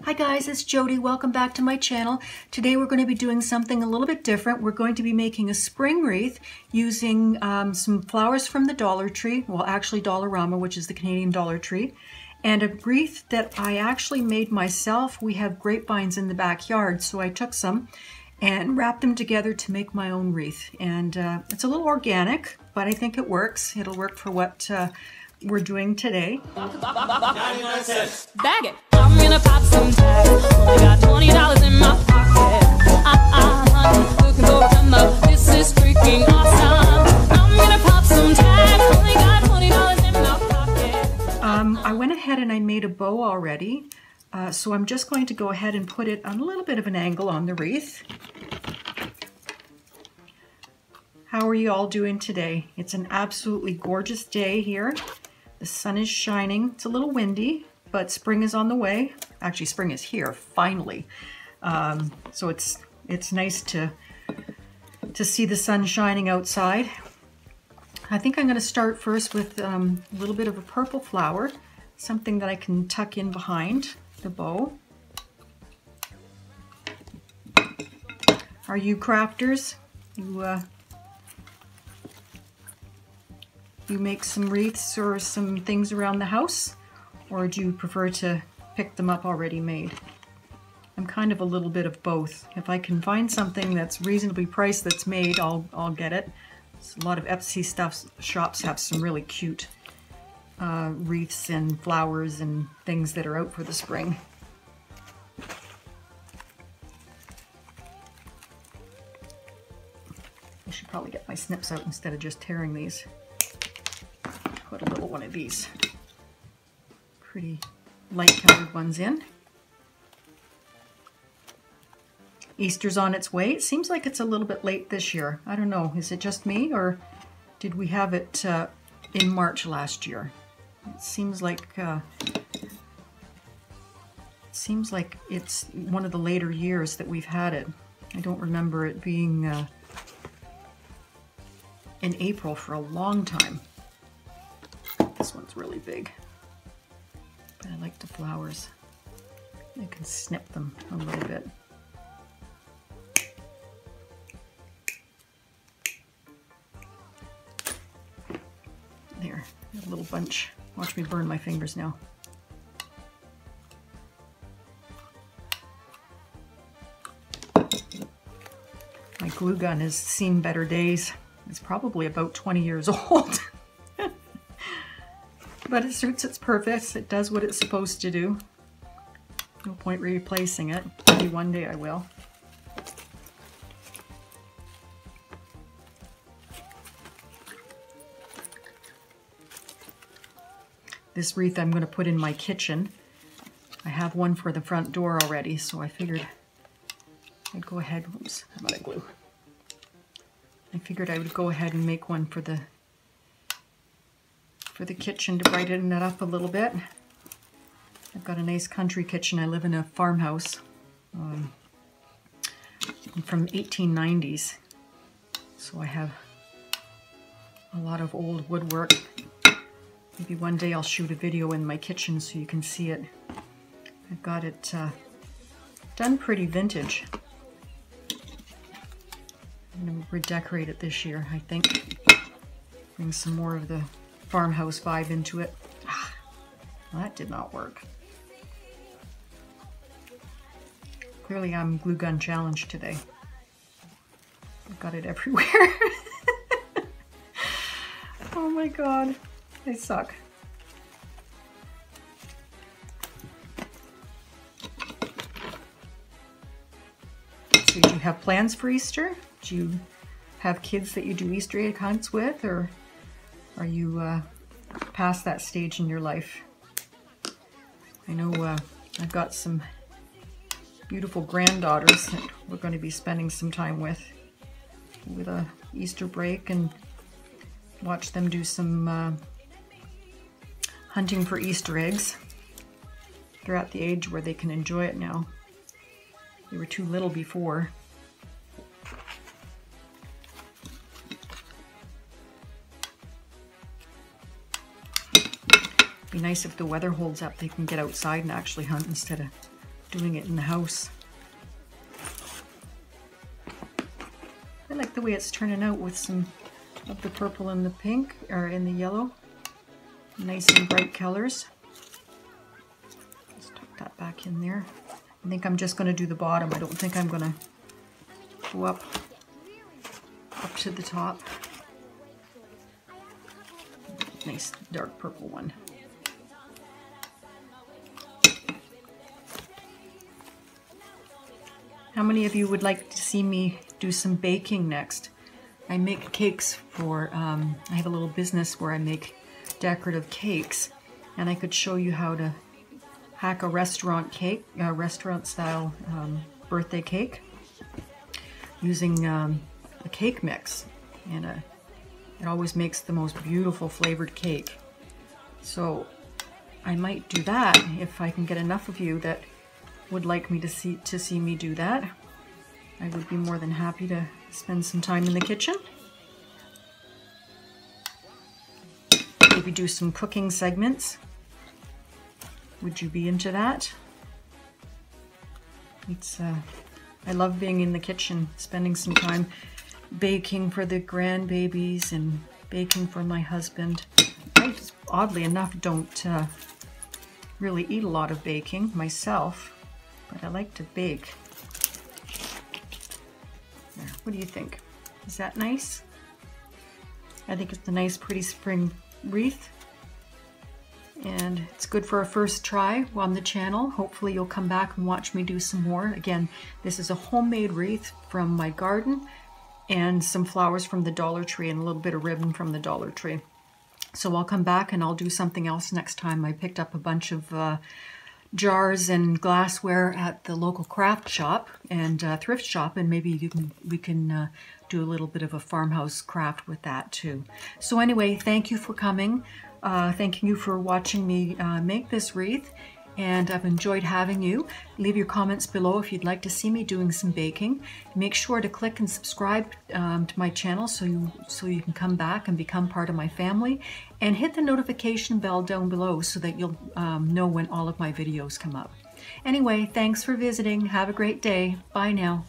Hi guys, it's Jody. Welcome back to my channel. Today we're going to be doing something a little bit different. We're going to be making a spring wreath using some flowers from the Dollar Tree, well actually Dollarama, which is the Canadian Dollar Tree, and a wreath that I actually made myself. We have grapevines in the backyard, so I took some and wrapped them together to make my own wreath. And it's a little organic, but I think it works. It'll work for what we're doing today. 99 cents. Bag it. I'm gonna pop some tags. Only got $20 in my pocket. Honey, looking for a come up. This is freaking awesome. I'm gonna pop some tags. Only got $20 in my pocket. I went ahead and I made a bow already. So I'm just going to go ahead and put it on a little bit of an angle on the wreath. How are you all doing today? It's an absolutely gorgeous day here. The sun is shining. It's a little windy, but spring is on the way. Actually, spring is here, finally. So it's nice to see the sun shining outside. I think I'm going to start first with a little bit of a purple flower, something that I can tuck in behind the bow. Are you crafters? You make some wreaths or some things around the house, or do you prefer to pick them up already made? I'm kind of a little bit of both. If I can find something that's reasonably priced that's made, I'll get it. A lot of Etsy shops have some really cute wreaths and flowers and things that are out for the spring. I should probably get my snips out instead of just tearing these. Put a little one of these pretty light colored ones in. Easter's on its way. It seems like it's a little bit late this year. I don't know, is it just me, or did we have it in March last year? It seems like it's one of the later years that we've had it. I don't remember it being in April for a long time. This one's really big, but I like the flowers. I can snip them a little bit. There, a little bunch. Watch me burn my fingers now. My glue gun has seen better days. It's probably about 20 years old. But it suits its purpose. It does what it's supposed to do. No point replacing it. Maybe one day I will. This wreath I'm going to put in my kitchen. I have one for the front door already, so I figured I'd go ahead. Oops, I'm out of glue. I figured I would go ahead and make one for the kitchen to brighten it up a little bit. I've got a nice country kitchen. I live in a farmhouse from 1890s, so I have a lot of old woodwork. Maybe one day I'll shoot a video in my kitchen so you can see it. I've got it done pretty vintage. I'm going to redecorate it this year, I think. Bring some more of the farmhouse vibe into it. Well, that did not work. Clearly I'm glue gun challenged today. I've got it everywhere. Oh my god, I suck. So do you have plans for Easter? Do you have kids that you do Easter egg hunts with, or are you past that stage in your life? I know I've got some beautiful granddaughters that we're going to be spending some time with a Easter break, and watch them do some hunting for Easter eggs. They're at the age where they can enjoy it now. They were too little before. Be nice if the weather holds up, they can get outside and actually hunt instead of doing it in the house. I like the way it's turning out with some of the purple and the pink, or in the yellow. Nice and bright colors. Let's tuck that back in there. I think I'm just going to do the bottom. I don't think I'm going to go up to the top. Nice dark purple one. How many of you would like to see me do some baking next? I make cakes for, I have a little business where I make decorative cakes, and I could show you how to hack a restaurant cake, a restaurant style birthday cake using a cake mix, and it always makes the most beautiful flavored cake. So I might do that if I can get enough of you that would like me to see me do that. I would be more than happy to spend some time in the kitchen. Maybe do some cooking segments. Would you be into that? It's I love being in the kitchen, spending some time baking for the grandbabies and baking for my husband. I, oddly enough, don't really eat a lot of baking myself, but I like to bake. There, what do you think? Is that nice? I think it's a nice, pretty spring wreath, and it's good for a first try on the channel. Hopefully you'll come back and watch me do some more. Again, this is a homemade wreath from my garden and some flowers from the Dollar Tree and a little bit of ribbon from the Dollar Tree. So I'll come back and I'll do something else next time. I picked up a bunch of jars and glassware at the local craft shop and thrift shop, and maybe we can do a little bit of a farmhouse craft with that too. So anyway, thank you for coming. Thank you for watching me make this wreath, and I've enjoyed having you. Leave your comments below if you'd like to see me doing some baking. Make sure to click and subscribe to my channel so you can come back and become part of my family, and hit the notification bell down below so that you'll know when all of my videos come up. Anyway, thanks for visiting. Have a great day. Bye now.